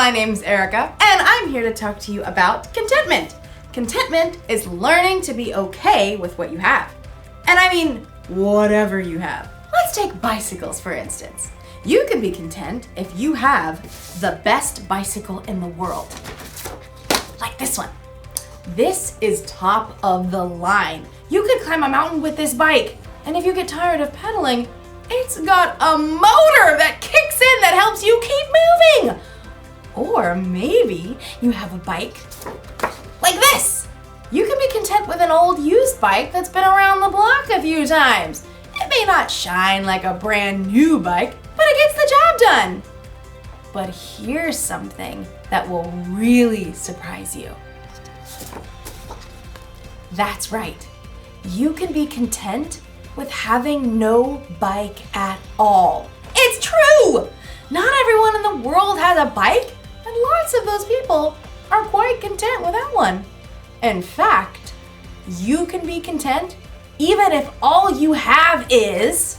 My name's Erica, and I'm here to talk to you about contentment. Contentment is learning to be okay with what you have. And I mean, whatever you have. Let's take bicycles, for instance. You can be content if you have the best bicycle in the world. Like this one. This is top of the line. You could climb a mountain with this bike, and if you get tired of pedaling, it's got a motor that kicks in that helps you keep moving. Or maybe you have a bike like this. You can be content with an old used bike that's been around the block a few times. It may not shine like a brand new bike, but it gets the job done. But here's something that will really surprise you. That's right. You can be content with having no bike at all. It's true! Not everyone in the world has a bike, and lots of those people are quite content without one. In fact, you can be content even if all you have is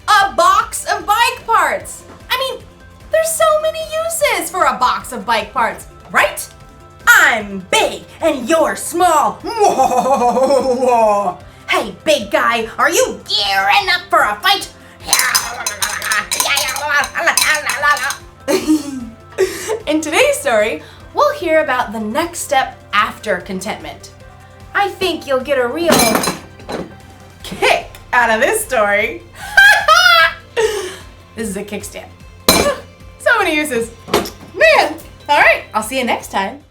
a box of bike parts. I mean, there's so many uses for a box of bike parts, right? I'm big and you're small. Hey, big guy, are you gearing up for a fight? In today's story, we'll hear about the next step after contentment. I think you'll get a real kick out of this story. This is a kickstand. So many uses. Man, all right, I'll see you next time.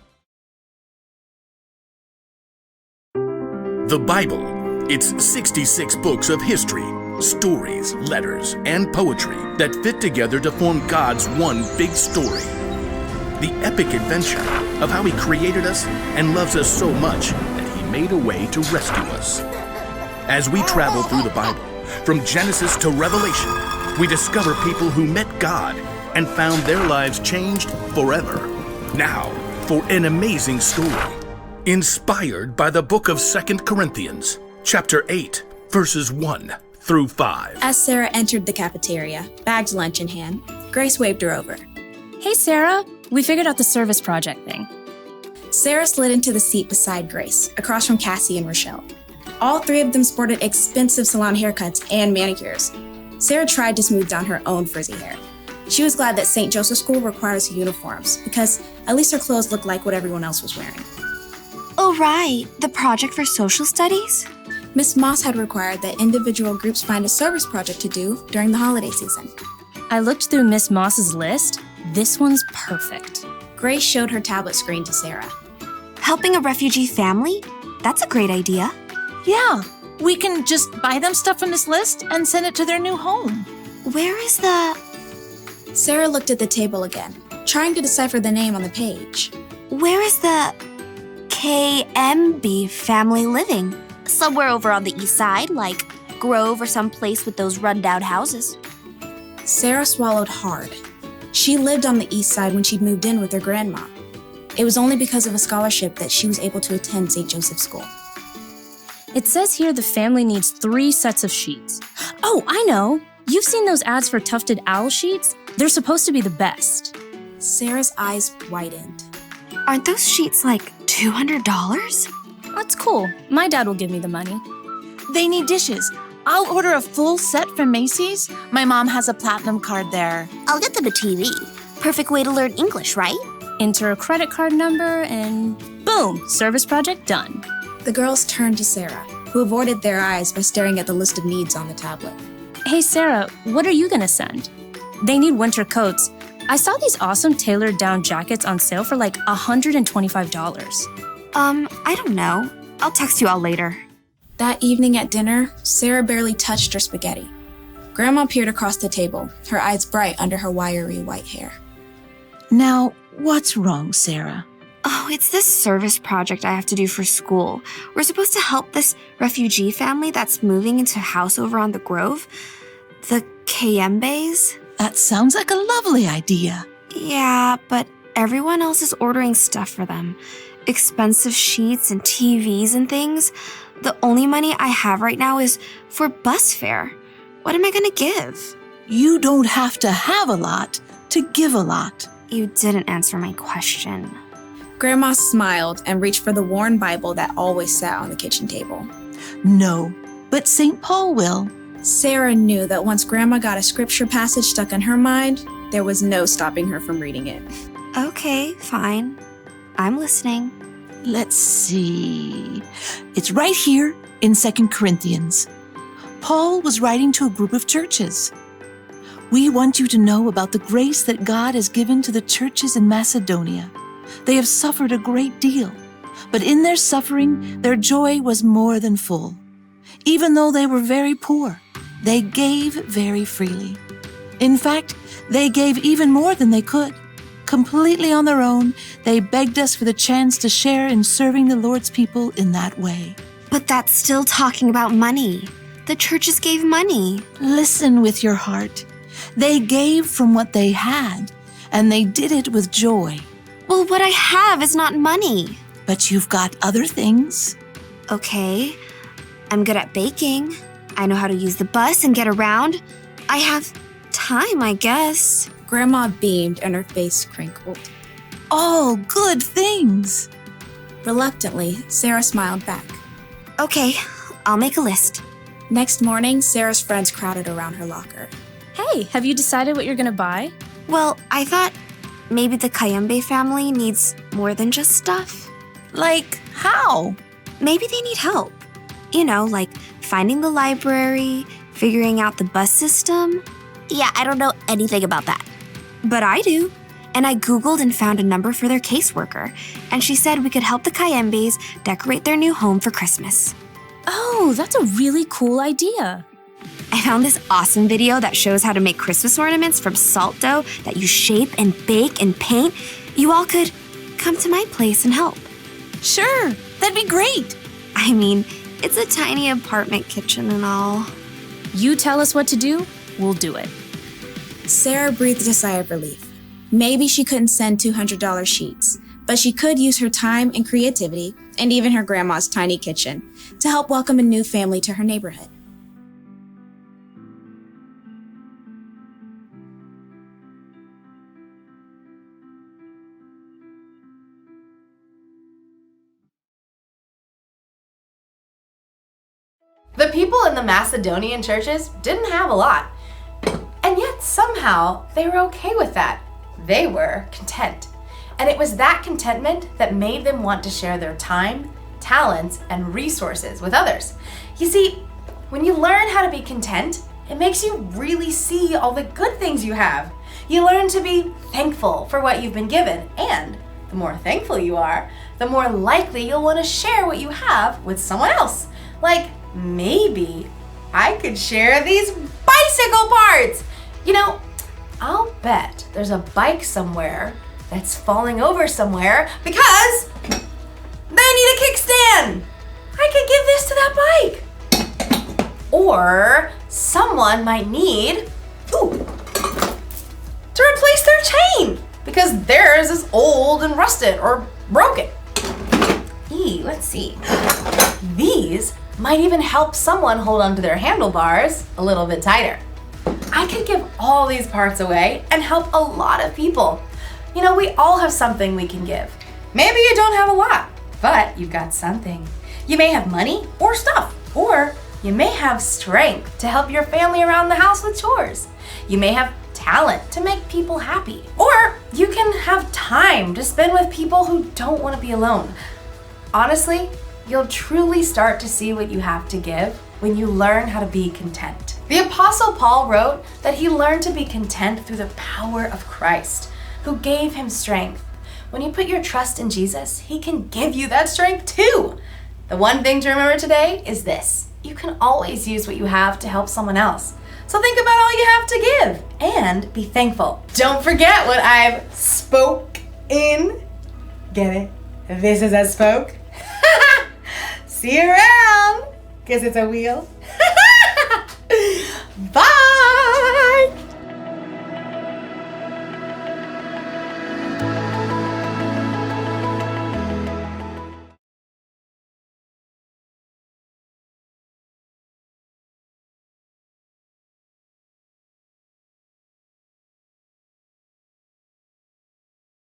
The Bible. It's 66 books of history, stories, letters, and poetry that fit together to form God's one big story. The epic adventure of how He created us and loves us so much that He made a way to rescue us. As we travel through the Bible, from Genesis to Revelation, we discover people who met God and found their lives changed forever. Now, for an amazing story, inspired by the book of 2 Corinthians, chapter 8, verses 1 through 5. As Sarah entered the cafeteria, bagged lunch in hand, Grace waved her over. Hey, Sarah, we figured out the service project thing. Sarah slid into the seat beside Grace, across from Cassie and Rochelle. All three of them sported expensive salon haircuts and manicures. Sarah tried to smooth down her own frizzy hair. She was glad that St. Joseph's School requires uniforms, because at least her clothes looked like what everyone else was wearing. Oh, right, the project for social studies? Miss Moss had required that individual groups find a service project to do during the holiday season. I looked through Miss Moss's list. This one's perfect. Grace showed her tablet screen to Sarah. Helping a refugee family? That's a great idea. Yeah, we can just buy them stuff from this list and send it to their new home. Where is the... Sarah looked at the table again, trying to decipher the name on the page. Where is the KMB family living? Somewhere over on the east side, like Grove or some place with those rundown houses. Sarah swallowed hard. She lived on the east side when she'd moved in with her grandma. It was only because of a scholarship that she was able to attend St. Joseph's School. It says here the family needs 3 sets of sheets. Oh, I know! You've seen those ads for tufted owl sheets? They're supposed to be the best. Sarah's eyes widened. Aren't those sheets like $200? That's cool. My dad will give me the money. They need dishes. I'll order a full set from Macy's. My mom has a platinum card there. I'll get them a TV. Perfect way to learn English, right? Enter a credit card number and boom, service project done. The girls turned to Sarah, who avoided their eyes by staring at the list of needs on the tablet. Hey, Sarah, what are you gonna send? They need winter coats. I saw these awesome tailored down jackets on sale for like $125. I don't know. I'll text you all later. That evening at dinner, Sarah barely touched her spaghetti. Grandma peered across the table, her eyes bright under her wiry white hair. Now, what's wrong, Sarah? Oh, it's this service project I have to do for school. We're supposed to help this refugee family that's moving into a house over on the Grove. The Kayembes. That sounds like a lovely idea. Yeah, but everyone else is ordering stuff for them. Expensive sheets and TVs and things. The only money I have right now is for bus fare. What am I gonna give? You don't have to have a lot to give a lot. You didn't answer my question. Grandma smiled and reached for the worn Bible that always sat on the kitchen table. No, but St. Paul will. Sarah knew that once Grandma got a scripture passage stuck in her mind, there was no stopping her from reading it. Okay, fine. I'm listening. Let's see. It's right here in 2 Corinthians. Paul was writing to a group of churches. We want you to know about the grace that God has given to the churches in Macedonia. They have suffered a great deal, but in their suffering, their joy was more than full. Even though they were very poor, they gave very freely. In fact, they gave even more than they could. Completely on their own, they begged us for the chance to share in serving the Lord's people in that way. But that's still talking about money. The churches gave money. Listen with your heart. They gave from what they had, and they did it with joy. Well, what I have is not money. But you've got other things. Okay, I'm good at baking. I know how to use the bus and get around. I have time, I guess. Grandma beamed and her face crinkled. All good things. Reluctantly, Sarah smiled back. Okay, I'll make a list. Next morning, Sarah's friends crowded around her locker. Hey, have you decided what you're gonna buy? Well, I thought maybe the Kayembe family needs more than just stuff. Like how? Maybe they need help. You know, like finding the library, figuring out the bus system. Yeah, I don't know anything about that. But I do. And I Googled and found a number for their caseworker. And she said we could help the Kayembes decorate their new home for Christmas. Oh, that's a really cool idea. I found this awesome video that shows how to make Christmas ornaments from salt dough that you shape and bake and paint. You all could come to my place and help. Sure, that'd be great. I mean, it's a tiny apartment kitchen and all. You tell us what to do, we'll do it. Sarah breathed a sigh of relief. Maybe she couldn't send $200 sheets, but she could use her time and creativity, and even her grandma's tiny kitchen, to help welcome a new family to her neighborhood. The people in the Macedonian churches didn't have a lot, and yet somehow they were okay with that. They were content. And it was that contentment that made them want to share their time, talents, and resources with others. You see, when you learn how to be content, it makes you really see all the good things you have. You learn to be thankful for what you've been given, and the more thankful you are, the more likely you'll want to share what you have with someone else. Like, maybe I could share these bicycle parts. You know, I'll bet there's a bike somewhere that's falling over somewhere because they need a kickstand. I could give this to that bike. Or someone might need, to replace their chain because theirs is old and rusted or broken. Let's see. These might even help someone hold onto their handlebars a little bit tighter. I could give all these parts away and help a lot of people. You know, we all have something we can give. Maybe you don't have a lot, but you've got something. You may have money or stuff, or you may have strength to help your family around the house with chores. You may have talent to make people happy, or you can have time to spend with people who don't want to be alone. Honestly, you'll truly start to see what you have to give when you learn how to be content. The Apostle Paul wrote that he learned to be content through the power of Christ, who gave him strength. When you put your trust in Jesus, he can give you that strength too. The one thing to remember today is this: you can always use what you have to help someone else. So think about all you have to give and be thankful. Don't forget what I've spoke in. Get it? This is a spoke. See you around, because it's a wheel. Bye!